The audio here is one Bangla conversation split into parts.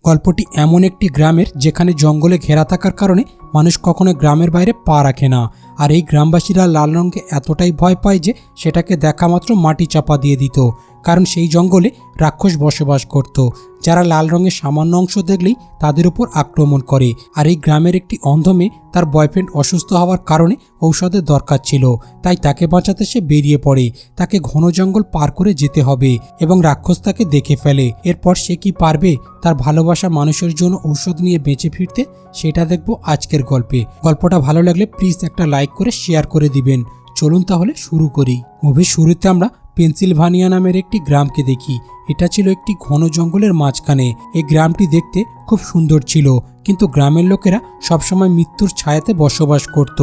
গল্পটি এমন একটি গ্রামের যেখানে জঙ্গলে ঘেরা থাকার কারণে মানুষ কখনো গ্রামের বাইরে পা রাখে না। আর এই গ্রামবাসীরা লাল রঙকে এতটাই ভয় পায় যে সেটাকে দেখা মাত্র মাটি চাপা দিয়ে দিত, কারণ সেই জঙ্গলে রাক্ষস বসবাস করত, যারা লাল রঙের সামান্য অংশ দেখলেই তাদের উপর আক্রমণ করে। আর এই গ্রামের একটি অন্ধ মেয়ে তার বয়ফ্রেন্ড অসুস্থ হওয়ার কারণে ঔষধের দরকার ছিল, তাই তাকে বাঁচাতে সে বেরিয়ে পড়ে। তাকে ঘন জঙ্গল পার করে যেতে হবে এবং রাক্ষস তাকে দেখে ফেলে। এরপর সে কি পারবে তার ভালোবাসা মানুষের জন্য ঔষধ নিয়ে বেঁচে ফিরতে, সেটা দেখব আজকের গল্পে। গল্পটা ভালো লাগলে প্লিজ একটা লাইক করে শেয়ার করে দিবেন। চলুন তাহলে শুরু করি। মুভির শুরুতে আমরা পেনসিলভানিয়া নামের একটি গ্রামকে দেখি। এটা ছিল একটি ঘন জঙ্গলের মাঝখানে। এই গ্রামটি দেখতে খুব সুন্দর ছিল, কিন্তু গ্রামের লোকেরা সবসময় মৃত্যুর ছায়াতে বসবাস করত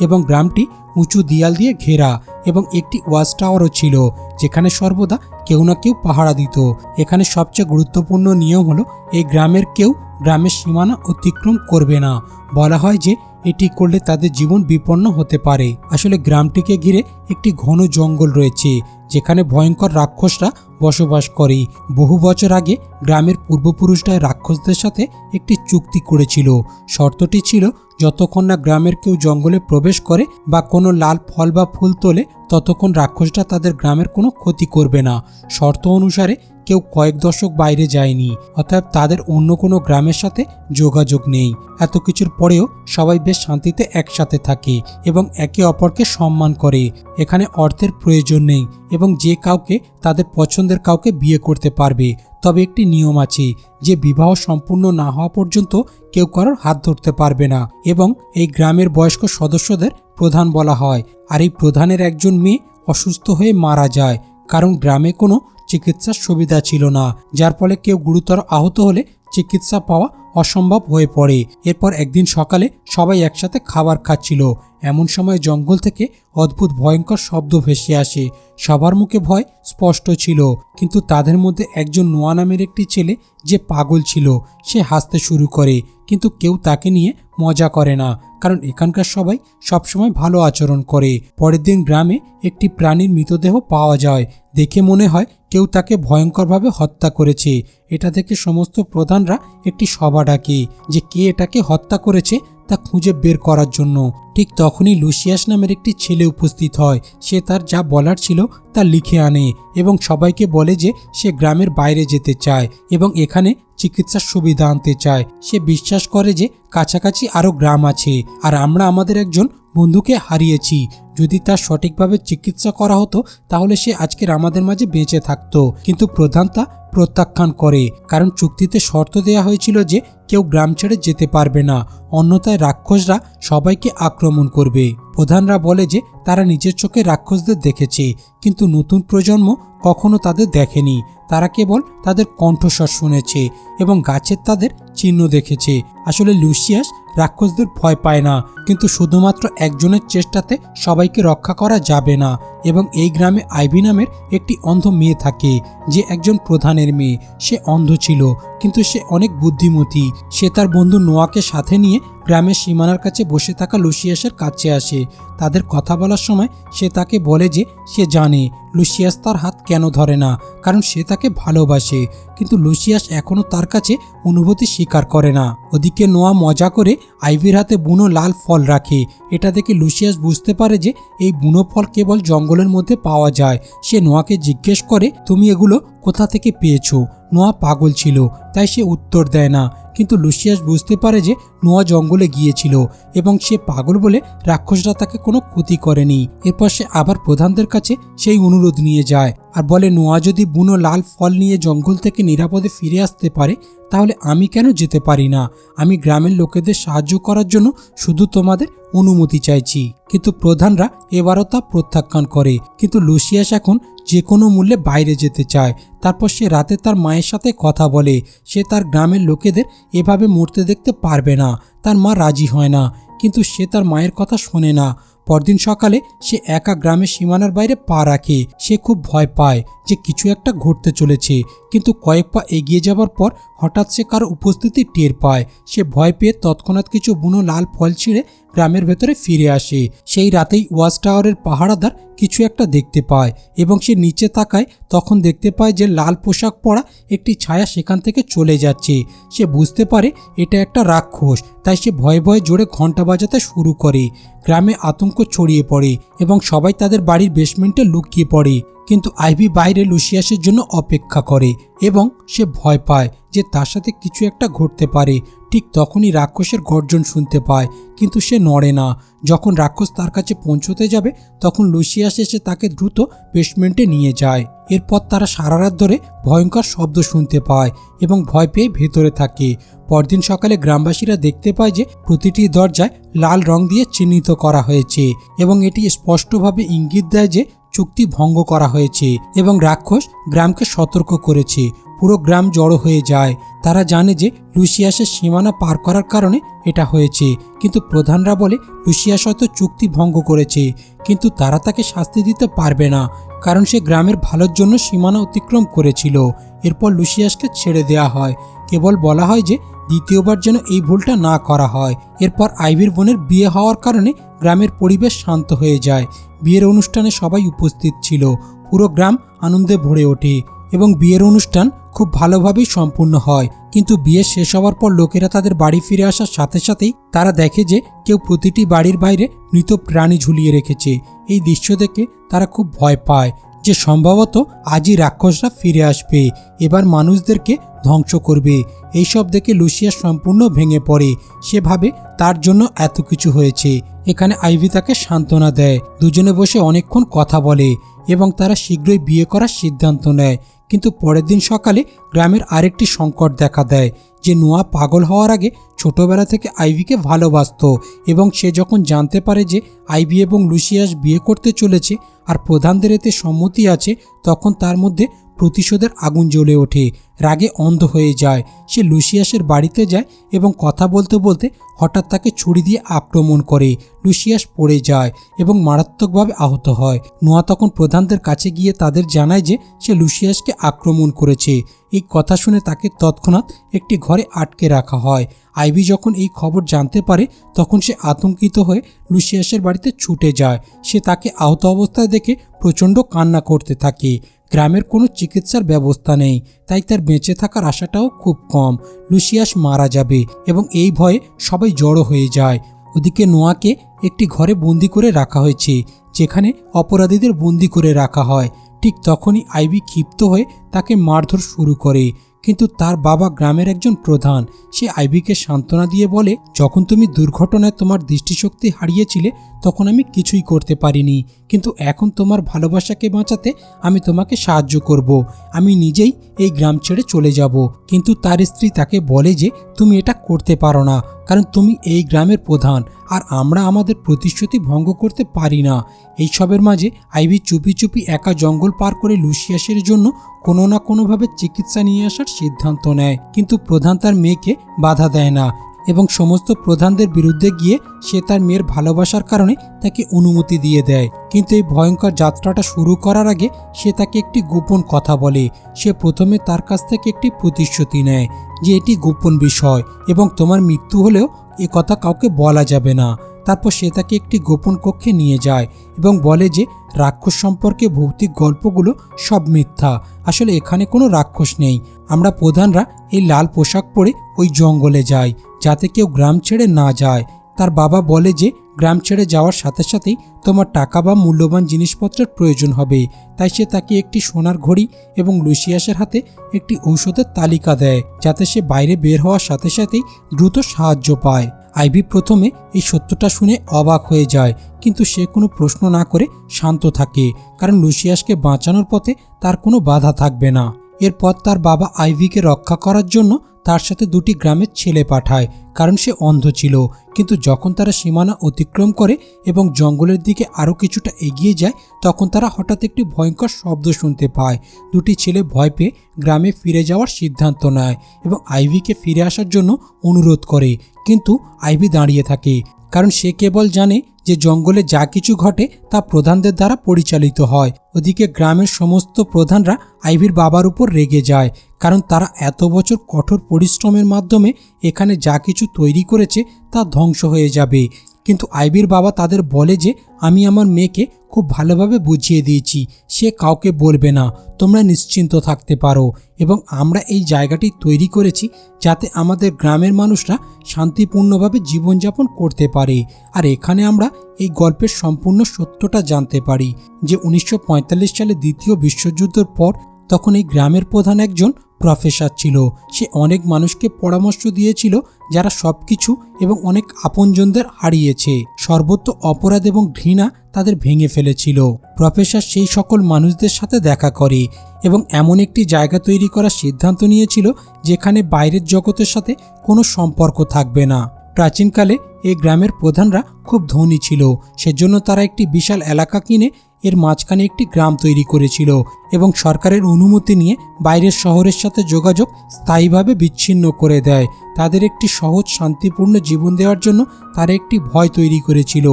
এবং গ্রামটি উঁচু দেয়াল দিয়ে ঘেরা এবং একটি ওয়াচ টাওয়ারও ছিল, যেখানে সর্বদা কেউ না কেউ পাহারা দিত। এখানে সবচেয়ে গুরুত্বপূর্ণ নিয়ম হলো এই গ্রামের কেউ গ্রামের সীমানা অতিক্রম করবে না। বলা হয় যে এটি করলে তাদের জীবন বিপন্ন হতে পারে। আসলে গ্রামটিকে ঘিরে একটি ঘন জঙ্গল রয়েছে, যেখানে ভয়ঙ্কর রাক্ষসরা বসবাস করে। বহু বছর আগে গ্রামের পূর্বপুরুষরা রাক্ষসদের সাথে একটি চুক্তি করেছিল। শর্তটি ছিল, যতক্ষণ না গ্রামের কেউ জঙ্গলে প্রবেশ করে বা কোনো লাল ফল বা ফুল তোলে, ততক্ষণ রাক্ষসরা তাদের গ্রামের কোনো ক্ষতি করবে না। শর্ত অনুসারে কেউ কয়েক দশক বাইরে যায়নি, অর্থাৎ তাদের অন্য কোনো গ্রামের সাথে যোগাযোগ নেই। এত কিছুর পরেও সবাই বেশ শান্তিতে একসাথে থাকে এবং একে অপরকে সম্মান করে। এখানে অর্থের প্রয়োজন নেই এবং যে কাউকে তাদের পছন্দের কাউকে বিয়ে করতে পারবে। তবে একটি নিয়ম আছে যে বিবাহ সম্পূর্ণ না হওয়া পর্যন্ত কেউ কারোর হাত ধরতে পারবে না এবং এই গ্রামের বয়স্ক সদস্যদের প্রধান বলা হয়। আর এই প্রধানের একজন মেয়ে অসুস্থ হয়ে মারা যায়, কারণ গ্রামে কোনো চিকিৎসার সুবিধা ছিল না, যার ফলে কেউ গুরুতর আহত হলে চিকিৎসা পাওয়া অসম্ভব হয়ে পড়ে। এরপর একদিন সকালে সবাই একসাথে খাবার খাচ্ছিল। এমন সময় জঙ্গল থেকে অদ্ভুত ভয়ঙ্কর শব্দ ভেসে আসে। সবার মুখে ভয় স্পষ্ট ছিল, কিন্তু তাদের মধ্যে একজন নোয়া নামের একটি ছেলে যে পাগল ছিল, সে হাসতে শুরু করে। কিন্তু কেউ তাকে নিয়ে মজা করে না, কারণ এখানকার সবাই সবসময় ভালো আচরণ করে। পরের দিন গ্রামে একটি প্রাণীর মৃতদেহ পাওয়া যায়। দেখে মনে হয় কেউ তাকে ভয়ঙ্করভাবে হত্যা করেছে। এটা দেখে সমস্ত প্রধানরা একটি সভা ডাকে যে কে এটাকে হত্যা করেছে তা খুঁজে বের করার জন্য। ঠিক তখনই লুসিয়াস নামের একটি ছেলে উপস্থিত হয়। সে তার যা বলার ছিল তা লিখে আনে এবং সবাইকে বলে যে সে গ্রামের বাইরে যেতে চায় এবং এখানে চিকিৎসার সুবিধা আনতে চায়। সে বিশ্বাস করে যে কাছাকাছি আরও গ্রাম আছে আর আমরা আমাদের একজন বন্ধুকে হারিয়েছি। যদি তার সঠিকভাবে চিকিৎসা করা হতো তাহলে সে আজকের আমাদের মাঝে বেঁচে থাকতো। কিন্তু প্রধান তা প্রত্যাখ্যান করে, কারণ চুক্তিতে শর্ত দেওয়া হয়েছিল যে কেউ গ্রাম ছেড়ে যেতে পারবে না, অন্যথায় রাক্ষসরা সবাইকে আক্রমণ করবে। প্রধানরা বলে যে তারা নিজের চোখে রাক্ষসদের দেখেছে, কিন্তু নতুন প্রজন্ম কখনো তাদের দেখেনি। তারা কেবল তাদের কণ্ঠস্বর শুনেছে এবং গাছের তাদের চিহ্ন দেখেছে। আসলে লুসিয়াস রাক্ষসদের ভয় পায় না, কিন্তু শুধুমাত্র একজনের চেষ্টাতে সবাইকে রক্ষা করা যাবে না। এবং এই গ্রামে আইভি নামের একটি অন্ধ মেয়ে থাকে, যে একজন প্রধানের মেয়ে। সে অন্ধ ছিল, কিন্তু সে অনেক বুদ্ধিমতী। সে তার বন্ধু নোয়াকে সাথে নিয়ে গ্রামের সীমানার কাছে বসে থাকা লুসিয়াসের কাছে আসে। তাদের কথা বলার সময় সে তাকে বলে যে সে জানে লুসিয়াস তার হাত কেন ধরে না, কারণ সে তাকে ভালোবাসে। কিন্তু লুসিয়াস এখনও তার কাছে অনুভূতি স্বীকার করে না। ওদিকে নোয়া মজা করে আইভির হাতে বুনো লাল ফল রাখে। এটা দেখে লুসিয়াস বুঝতে পারে যে এই বুনো ফল কেবল জঙ্গলের মধ্যে পাওয়া যায়। সে নোয়াকে জিজ্ঞেস করে, তুমি এগুলো কোথা থেকে পেয়েছো? নোয়া পাগল ছিল, তাই সে উত্তর দেয় না। কিন্তু লুসিয়াস বুঝতে পারে যে নোয়া জঙ্গলে গিয়েছিল এবং সে পাগল বলে রাক্ষসরা তাকে কোনো ক্ষতি করেনি। এরপর সে আবার প্রধানদের কাছে সেই অনুরোধ নিয়ে যায় আর বলে, নোয়া যদি বুনো লাল ফল নিয়ে জঙ্গল থেকে নিরাপদে ফিরে আসতে পারে, তাহলে আমি কেন যেতে পারি না? আমি গ্রামের লোকেদের সাহায্য করার জন্য শুধু তোমাদের অনুমতি চাইছি। কিন্তু প্রধানরা এবারও তা প্রত্যাখ্যান করে। কিন্তু লুসিয়াস এখন যে কোনো মূল্যে বাইরে যেতে চায়। তারপর সে রাতে তার মায়ের সাথে কথা বলে। সে তার গ্রামের লোকেদের এভাবে মরতে দেখতে পারবে না। তার মা রাজি হয় না, কিন্তু সে তার মায়ের কথা শোনে না। পরদিন সকালে সে একা গ্রামের সীমানার বাইরে পা রাখে। সে খুব ভয় পায় যে কিছু একটা ঘটতে চলেছে, কিন্তু কয়েক পা এগিয়ে যাবার পর হঠাৎ সে কারো উপস্থিতি টের পায়। সে ভয় পেয়ে তৎক্ষণাৎ কিছু বুনো লাল ফল ছিঁড়ে গ্রামের ভেতরে ফিরে আসে। সেই রাতেই ওয়াচ টাওয়ারের পাহারাদার কিছু একটা দেখতে পায় এবং সে নিচে তাকায়। তখন দেখতে পায় যে লাল পোশাক পরা একটি ছায়া সেখান থেকে চলে যাচ্ছে। সে বুঝতে পারে এটা একটা রাক্ষস, তাই সে ভয়ে ভয়ে জোরে ঘন্টা বাজাতে শুরু করে। গ্রামে আতঙ্ক ছড়িয়ে পড়ে এবং সবাই তাদের বাড়ির বেসমেন্টে লুকিয়ে পড়ে। কিন্তু আইভি বাইরে লুসিয়াসের জন্য অপেক্ষা করে এবং সে ভয় পায় যে তার সাথে কিছু একটা ঘটতে পারে। ঠিক তখনই রাক্ষসের গর্জন শুনতে পায়, কিন্তু সে নড়ে না। যখন রাক্ষস তার কাছে পৌঁছতে যাবে তখন লুসিয়াস এসে তাকে দ্রুত বেসমেন্টে নিয়ে যায়। এরপর তারা সারা রাত ধরে ভয়ঙ্কর শব্দ শুনতে পায় এবং ভয় পেয়ে ভেতরে থাকে। পরদিন সকালে গ্রামবাসীরা দেখতে পায় যে প্রতিটি দরজায় লাল রং দিয়ে চিহ্নিত করা হয়েছে এবং এটি স্পষ্টভাবে ইঙ্গিত দেয় যে চুক্তি ভঙ্গ করা হয়েছে এবং রাক্ষস গ্রামকে সতর্ক করেছে। পুরো গ্রাম জড়ো হয়ে যায়। তারা জানে যে লুসিয়াসের সীমানা পার করার কারণে এটা হয়েছে, কিন্তু প্রধানরা বলে লুসিয়াস হয়তো চুক্তি ভঙ্গ করেছে, কিন্তু তারা তাকে শাস্তি দিতে পারবে না কারণ সে গ্রামের ভালোর জন্য সীমানা অতিক্রম করেছিল। এরপর লুসিয়াসকে ছেড়ে দেওয়া হয়। কেবল বলা হয় যে দ্বিতীয়বার যেন এই ভুলটা না করা হয়। এরপর আইভির বোনের বিয়ে হওয়ার কারণে গ্রামের পরিবেশ শান্ত হয়ে যায়। বিয়ের অনুষ্ঠানে সবাই উপস্থিত ছিল। পুরো গ্রাম আনন্দে ভরে ওঠে এবং বিয়ের অনুষ্ঠান খুব ভালোভাবেই সম্পূর্ণ হয়। কিন্তু বিয়ে শেষ হওয়ার পর লোকেরা তাদের বাড়ি ফিরে আসার সাথে সাথেই তারা দেখে যে কেউ প্রতিটি বাড়ির বাইরে মৃত প্রাণী ঝুলিয়ে রেখেছে। এই দৃশ্য দেখে তারা খুব ভয় পায় যে সম্ভবত আজই রাক্ষসরা ফিরে আসবে, এবার মানুষদেরকে ধ্বংস করবে। এইসব দেখে লুসিয়াস সম্পূর্ণ ভেঙে পড়ে। সে ভাবে তার জন্য এত কিছু হয়েছে। এখানে আইভি তাকে সান্ত্বনা দেয়। দুজনে বসে অনেকক্ষণ কথা বলে এবং তারা শীঘ্রই বিয়ে করার সিদ্ধান্ত নেয়। কিন্তু পরের দিন সকালে গ্রামের আরেকটি সংকট দেখা দেয় যে নোয়া পাগল হওয়ার আগে ছোটবেলা থেকে আইভিকে ভালোবাসত এবং সে যখন জানতে পারে যে আইভি এবং লুসিয়াস বিয়ে করতে চলেছে আর প্রধানদের এতে সম্মতি আছে, তখন তার মধ্যে প্রতিশোধের আগুন জ্বলে ওঠে। রাগে অন্ধ হয়ে যায়। সে লুসিয়াসের বাড়িতে যায় এবং কথা বলতে বলতে হঠাৎ তাকে ছুরি দিয়ে আক্রমণ করে। লুসিয়াস পড়ে যায় এবং মারাত্মকভাবে আহত হয়। নোয়া তখন প্রধানদের কাছে গিয়ে তাদের জানায় যে সে লুসিয়াসকে আক্রমণ করেছে। এই কথা শুনে তাকে তৎক্ষণাৎ একটি ঘরে আটকে রাখা হয়। আইভি যখন এই খবর জানতে পারে তখন সে আতঙ্কিত হয়ে লুসিয়াসের বাড়িতে ছুটে যায়। সে তাকে আহত অবস্থায় দেখে প্রচণ্ড কান্না করতে থাকে। গ্রামের কোনো চিকিৎসার ব্যবস্থা নেই, তাই তার বেঁচে থাকার আশাটাও খুব কম। লুসিয়াস মারা যাবে এবং এই ভয়ে সবাই জড়ো হয়ে যায়। ওদিকে নোয়াকে একটি ঘরে বন্দি করে রাখা হয়েছে, যেখানে অপরাধীদের বন্দি করে রাখা হয়। ঠিক তখনই আইভি ক্ষিপ্ত হয়ে তাকে মারধর শুরু করে, কিন্তু তার বাবা গ্রামের একজন প্রধান। সে আইভিকে সান্ত্বনা দিয়ে বলে, যখন তুমি দুর্ঘটনায় তোমার দৃষ্টিশক্তি হারিয়েছিলে তখন আমি কিছুই করতে পারিনি, কিন্তু এখন তোমার ভালোবাসাকে বাঁচাতে আমি তোমাকে সাহায্য করব। আমি নিজেই এই গ্রাম ছেড়ে চলে যাব। কিন্তু তার স্ত্রী তাকে বলে যে তুমি এটা করতে পারো না, কারণ তুমি এই গ্রামের প্রধান আর আমরা আমাদের প্রতিশ্রুতি ভঙ্গ করতে পারি না। এইসবের মাঝে আইভি চুপি চুপি একা জঙ্গল পার করে লুসিয়াসের জন্য কোনো না কোনোভাবে চিকিৎসা নিয়ে আসার সিদ্ধান্ত নেয়। কিন্তু প্রধান তার মেয়েকে বাধা দেয় না এবং সমস্ত প্রধানদের বিরুদ্ধে গিয়ে সে তার মেয়ের ভালোবাসার কারণে তাকে অনুমতি দিয়ে দেয়। কিন্তু এই ভয়ঙ্কর যাত্রাটা শুরু করার আগে সে তাকে একটি গোপন কথা বলে। সে প্রথমে তার কাছ থেকে একটি প্রতিশ্রুতি নেয় যে এটি গোপন বিষয় এবং তোমার মৃত্যু হলেও এ কথা কাউকে বলা যাবে না। তারপর সে তাকে একটি গোপন কক্ষে নিয়ে যায় এবং বলে যে রাক্ষস সম্পর্কে ভৌতিক গল্পগুলো সব মিথ্যা। আসলে এখানে কোনো রাক্ষস নেই। আমরা প্রধানরা এই লাল পোশাক পরে ওই জঙ্গলে যাই যাতে কেউ গ্রাম ছেড়ে না যায়। তার বাবা বলে যে গ্রাম ছেড়ে যাওয়ার সাথে সাথেই তোমার টাকা বা মূল্যবান জিনিসপত্রের প্রয়োজন হবে। তাই সে তাকে একটি সোনার ঘড়ি এবং লুসিয়াসের হাতে একটি ঔষধের তালিকা দেয় যাতে সে বাইরে বের হওয়ার সাথে সাথেই দ্রুত সাহায্য পায়। আইভি প্রথমে এই সত্যটা শুনে অবাক হয়ে যায়, কিন্তু সে কোনো প্রশ্ন না করে শান্ত থাকে, কারণ লুসিয়াসকে বাঁচানোর পথে তার কোনো বাধা থাকবে না। এরপর তার বাবা আইভিকে রক্ষা করার জন্য তার সাথে দুটি গ্রামের ছেলে পাঠায়, কারণ সে অন্ধ ছিল। কিন্তু যখন তারা সীমানা অতিক্রম করে এবং জঙ্গলের দিকে আরও কিছুটা এগিয়ে যায় তখন তারা হঠাৎ একটি ভয়ঙ্কর শব্দ শুনতে পায়। দুটি ছেলে ভয় পেয়ে গ্রামে ফিরে যাওয়ার সিদ্ধান্ত নেয় এবং আইভিকে ফিরে আসার জন্য অনুরোধ করে, কিন্তু আইভি দাঁড়িয়ে থাকে, কারণ সে কেবল জানে যে জঙ্গলে যা কিছু ঘটে তা প্রধানদের দ্বারা পরিচালিত হয়। ওদিকে গ্রামের সমস্ত প্রধানরা আইভির বাবার উপর রেগে যায়, কারণ তারা এত বছর কঠোর পরিশ্রমের মাধ্যমে এখানে যা কিছু তৈরি করেছে তা ধ্বংস হয়ে যাবে। কিন্তু আইভির বাবা তাদের বলে যে আমি আমার মেয়েকে খুব ভালোভাবে বুঝিয়ে দিয়েছি, সে কাউকে বলবে না, তোমরা নিশ্চিন্ত থাকতে পারো। এবং আমরা এই জায়গাটি তৈরি করেছি যাতে আমাদের গ্রামের মানুষরা শান্তিপূর্ণভাবে জীবনযাপন করতে পারে। আর এখানে আমরা এই গল্পের সম্পূর্ণ সত্যটা জানতে পারি যে 1945 সালে দ্বিতীয় বিশ্বযুদ্ধের পর তখন এই গ্রামের প্রধান একজন প্রফেসর ছিল। সে অনেক মানুষকে পরামর্শ দিয়েছিল যারা সবকিছু এবং অনেক আপনজনদের হারিয়েছে। সর্বত্র অপরাধ এবং ঘৃণা তাদের ভেঙে ফেলেছিল। প্রফেসর সেই সকল মানুষদের সাথে দেখা করে এবং এমন একটি জায়গা তৈরি করার সিদ্ধান্ত নিয়েছিল যেখানে বাইরের জগতের সাথে কোনো সম্পর্ক থাকবে না। প্রাচীনকালে এই গ্রামের প্রধানরা খুব ধনী ছিল, সেজন্য তারা একটি বিশাল এলাকা কিনে এর মাঝখানে একটি গ্রাম তৈরি করেছিল এবং সরকারের অনুমতি নিয়ে বাইরের শহরের সাথে যোগাযোগ স্থায়ীভাবে বিচ্ছিন্ন করে দেয়। তাদের একটি সহজ শান্তিপূর্ণ জীবন দেওয়ার জন্য তারা একটি ভয় তৈরি করেছিল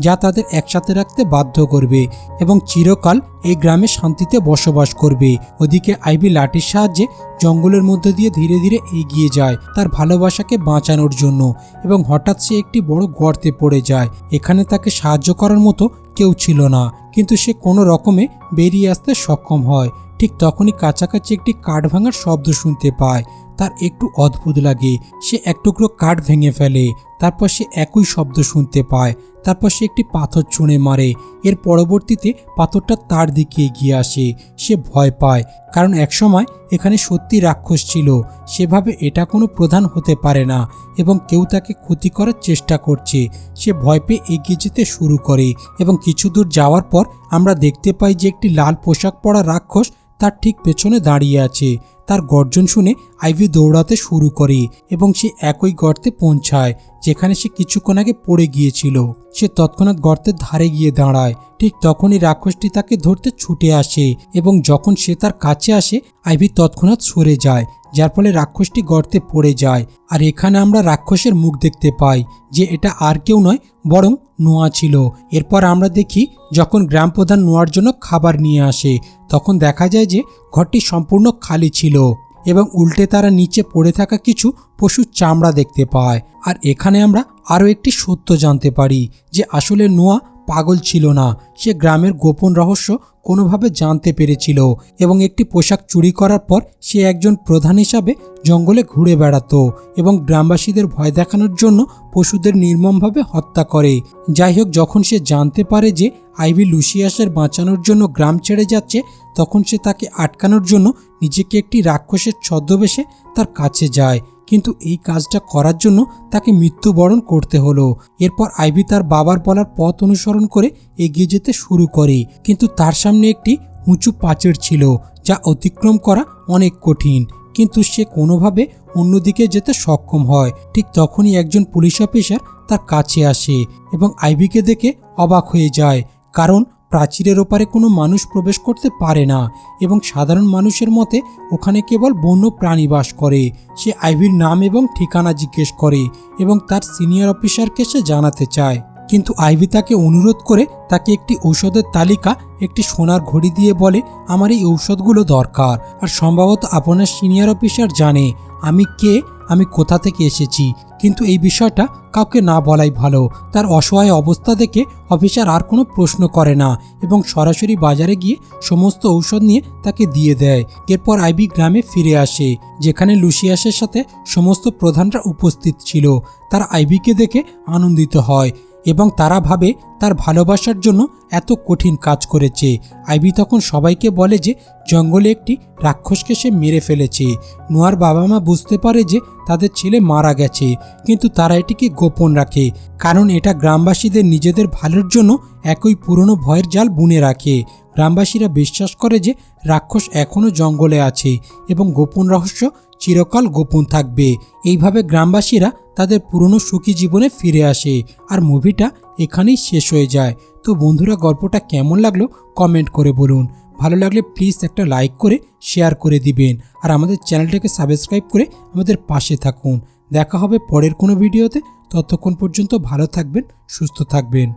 যা তাদের একসাথে রাখতে বাধ্য করবে এবং চিরকাল এই গ্রামে শান্তিতে বসবাস করবে। ওদিকে আইভি লাঠির সাহায্যে জঙ্গলের মধ্যে দিয়ে ধীরে ধীরে এগিয়ে যায় তার ভালোবাসাকে বাঁচানোর জন্য এবং হঠাৎ সে একটি বড় গর্তে পড়ে যায়। এখানে তাকে সাহায্য করার মতো কেউ ছিল না, কিন্তু সে কোনো রকমে বেরিয়ে আসতে সক্ষম হয়। ঠিক তখনই কাছাকাছি একটি কাঠ ভাঙার শব্দ শুনতে পায়। তার একটু অদ্ভুত লাগে। সে এক টুকরো কাঠ ভেঙে ফেলে, তারপর সে একই শব্দ শুনতে পায়। তারপর সে একটি পাথর ছুঁড়ে মারে। এর পরবর্তীতে পাথরটা তার দিকে এগিয়ে আসে। সে ভয় পায়, কারণ একসময় এখানে সত্যি রাক্ষস ছিল। সেভাবে এটা কোনো প্রধান হতে পারে না এবং কেউ তাকে ক্ষতি করার চেষ্টা করছে। সে ভয় পেয়ে এগিয়ে যেতে শুরু করে এবং কিছু দূর যাওয়ার পর আমরা দেখতে পাই যে একটি লাল পোশাক পরা রাক্ষস তার ঠিক পেছনে দাঁড়িয়ে আছে। তার গর্জন শুনে আইভি দৌড়াতে শুরু করে এবং সে একই গর্তে পৌঁছায় যেখানে সে কিছুক্ষণ আগে পড়ে গিয়েছিল। সে তৎক্ষণাৎ গর্তের ধারে গিয়ে দাঁড়ায়। ঠিক তখনই রাক্ষসটি তাকে ধরতে ছুটে আসে এবং যখন সে তার কাছে আসে আইভি তৎক্ষণাৎ সরে যায়, যার ফলে রাক্ষসটি গর্তে পড়ে যায়। আর এখানে আমরা রাক্ষসের মুখ দেখতে পাই যে এটা আর কেউ নয় বরং নোয়া ছিল। এরপর আমরা দেখি যখন গ্রাম প্রধান নোয়ার জন্য খাবার নিয়ে আসে তখন দেখা যায় যে ঘরটি সম্পূর্ণ খালি ছিল এবং উল্টে তারা নিচে পড়ে থাকা কিছু পশুর চামড়া দেখতে পায়। আর এখানে আমরা আরও একটি সত্য জানতে পারি যে আসলে নোয়া পাগল ছিল না, সে গ্রামের গোপন রহস্য কোনোভাবে জানতে পেরেছিল এবং একটি পোশাক চুরি করার পর সে একজন প্রধান হিসাবে জঙ্গলে ঘুরে বেড়াতো এবং গ্রামবাসীদের ভয় দেখানোর জন্য পশুদের নির্মমভাবে হত্যা করে। যাই হোক, যখন সে জানতে পারে যে আইভি লুসিয়াসের বাঁচানোর জন্য গ্রাম ছেড়ে যাচ্ছে তখন সে তাকে আটকানোর জন্য নিজেকে একটি রাক্ষসের ছদ্মবেশে তার কাছে যায়, কিন্তু এই কাজটা করার জন্য তাকে মৃত্যুবরণ করতে হলো। এরপর আইভি তার বাবার বলার পথ অনুসরণ করে এগিয়ে যেতে শুরু করে, কিন্তু তার সামনে একটি উঁচু পাঁচিল ছিল যা অতিক্রম করা অনেক কঠিন, কিন্তু সে কোনোভাবে অন্যদিকে যেতে সক্ষম হয়। ঠিক তখনই একজন পুলিশ অফিসার তার কাছে আসে এবং আইভিকে দেখে অবাক হয়ে যায়, কারণ প্রাচীরের ওপারে কোনো মানুষ প্রবেশ করতে পারে না এবং সাধারণ মানুষের মতে ওখানে কেবল বন্য প্রাণী বাস করে। সে আইভির নাম এবং ঠিকানা জিজ্ঞেস করে এবং তার সিনিয়র অফিসারকে সে জানাতে চায়, কিন্তু আইভি তাকে অনুরোধ করে তাকে একটি ঔষধের তালিকা একটি সোনার ঘড়ি দিয়ে বলে আমার এই ঔষধগুলো দরকার। আর সম্ভবত আপনার সিনিয়র অফিসার জানে আমি কে, আমি কোথা থেকে এসেছি, কিন্তু এই বিষয়টা কাউকে না বলাই ভালো। তার অসহায় অবস্থা দেখে অফিসার আর কোনো প্রশ্ন করে না এবং সরাসরি বাজারে গিয়ে সমস্ত ঔষধ নিয়ে তাকে দিয়ে দেয়। এরপর আইভি গ্রামে ফিরে আসে যেখানে লুসিয়াসের সাথে সমস্ত প্রধানরা উপস্থিত ছিল। তারা আইভিকে দেখে আনন্দিত হয় এবং তারা ভাবে তার ভালোবাসার জন্য এত কঠিন কাজ করেছে। আইভি তখন সবাইকে বলে যে জঙ্গলে একটি রাক্ষসকে সে মেরে ফেলেছে। নোয়ার বাবা মা বুঝতে পারে যে তাদের ছেলে মারা গেছে, কিন্তু তারা এটিকে গোপন রাখে কারণ এটা গ্রামবাসীদের নিজেদের ভালোর জন্য একই পুরনো ভয়ের জাল বুনে রাখে। গ্রামবাসীরা বিশ্বাস করে যে রাক্ষস এখনও জঙ্গলে আছে এবং গোপন রহস্য চিরকাল গোপন থাকবে। এইভাবে গ্রামবাসীরা তাদের পুরনো সুখী জীবনে ফিরে আসে আর মুভিটা এখানেই শেষ হয়ে যায়। তো বন্ধুরা, গল্পটা কেমন লাগলো কমেন্ট করে বলুন। ভালো লাগলে প্লিজ একটা লাইক করে শেয়ার করে দিবেন আর আমাদের চ্যানেলটাকে সাবস্ক্রাইব করে আমাদের পাশে থাকুন। দেখা হবে পরের কোনো ভিডিওতে। ততক্ষণ পর্যন্ত ভালো থাকবেন, সুস্থ থাকবেন।